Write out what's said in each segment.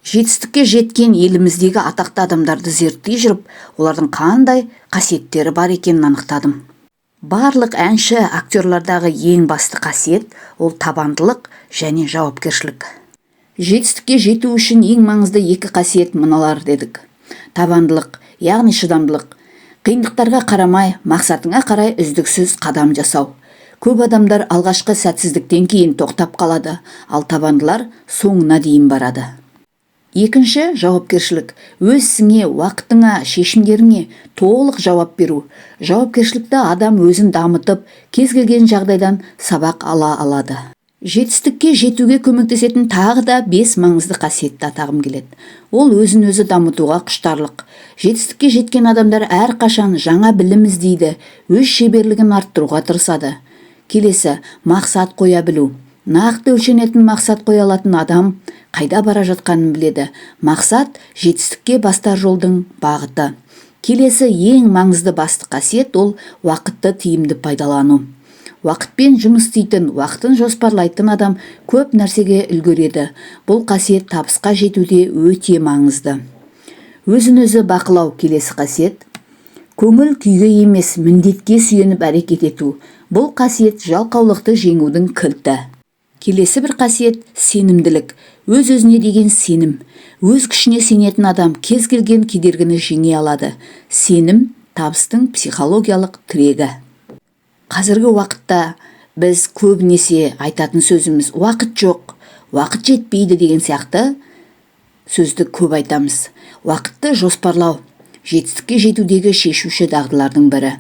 Жетістікке жеткен еліміздегі атақты адамдарды зерттей жүріп, олардың қандай қасиеттері бар екенін анықтадым. Барлық әнші, актерлардағы ең басты қасиет ол табандылық және жауапкершілік. Жетістікке жету үшін ең маңызды екі қасиет мыналар дедік. Табандылық, яғни шыдамдылық. Қиындықтарға қарамай, мақсатыңа қарай үздіксіз қадам жасау. Көп адамдар алғашқы сәтсіздіктен кейін тоқтап қалады, ал табандылар соңына дейін барады. Екінші, жауапкершілік. Өз ісіңе, уақытыңа, шешімдеріңе толық жауап беру. Жауапкершілікті адам өзін дамытып, кез келген жағдайдан сабақ ала алады. Жетістікке жетуге көмектесетін тағы да 5 маңызды қасиетті атағым келеді. Ол өзін өзі дамытуға құштарлық. Жетістікке жеткен адамдар әрқашан жаңа білім іздейді, өз шеберлігін арттыруға тырысады. Келесі, мақсат қоя білу. Нақты өлшенетін мақсат қоя алатын адам қайда бара жатқанын біледі. Мақсат жетістікке бастар жолдың бағыты. Келесі ең маңызды басты қасиет ол уақытты тиімді пайдалану. Уақытпен жұмыс істейтін, уақытын жоспарлайтын адам көп нәрсеге үлгереді. Бұл қасиет табысқа жетуде өте маңызды. Өзін өзі бақылау. Келесі қасиет көңіл күйге емес, міндетке сүйеніп әрекет ету. Бұл қасиет жалқаулықты жеңудің кілті. Келесі бір қасиет сенімділік. Өз-өзіне деген сенім. Өз күшіне сенетін адам кез келген кедергіні жеңе алады. Сенім табыстың психологиялық тірегі. Қазіргі уақытта біз көбінесе айтатын сөзіміз уақыт жоқ, уақыт жетпейді деген сияқты сөзді көп айтамыз. Уақытты жоспарлау жетістікке жетудегі шешуші дағдылардың бірі.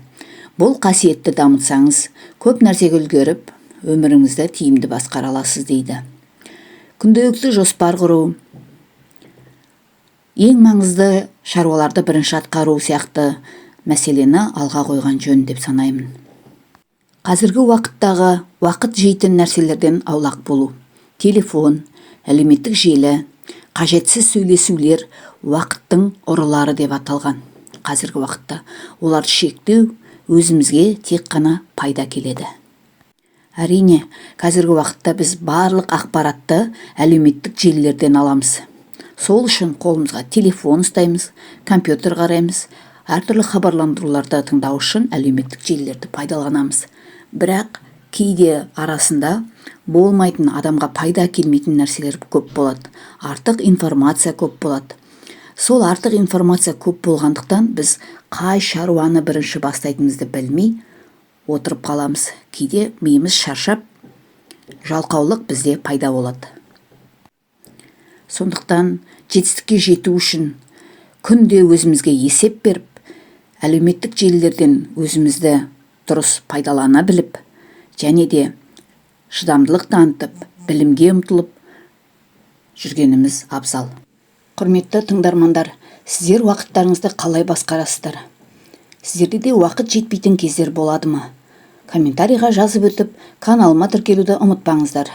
Бұл қасиетті дамытсаңыз, көп нәрсеге үлгеріп, өміріңізді тиімді басқара аласыз дейді. Күнделікті жоспар құру, ең маңызды шаруаларды бірінші атқару сияқты мәселені алға қойған жөн деп санаймын. Қазіргі уақыттағы уақыт жейтін нәрселерден аулақ болу. Телефон, әлеуметтік желі, қажетсіз сөйлесулер уақыттың ұрылары деп аталған. Қазіргі уақытта оларды шектеу өзімізге тек қана пайда келеді. Әрине, қазіргі уақытта біз барлық ақпаратты әлеуметтік желілерден аламыз. Сол үшін қолымызға телефон ұстаймыз, компьютер қараймыз, әртүрлі хабарландыруларды тыңдау үшін әлеуметтік желілерді пайдаланамыз. Бірақ кейде арасында болмайтын, адамға пайда келмейтін нәрселер көп болады. Артық информация көп болады. Сол артық информация көп болғандықтан біз қай шаруаны бірінші бастайтынымызды білмей отырып қаламыз. Кейде миымыз шаршап, жалқаулық бізде пайда болады. Сондықтан жетістікке жету үшін күнде өзімізге есеп беріп, әлеуметтік желілерден өзімізді дұрыс пайдалана біліп, және де шыдамдылық танытып, білімге ұмтылып жүргеніміз абзал. Құрметті тыңдармандар, сіздер уақыттарыңызды қалай басқарасыздар? Сіздерде де уақыт жетпейтін кездер болады ма? Комментарийға жазып өтіп, каналыма тіркелуді ұмытпаңыздар.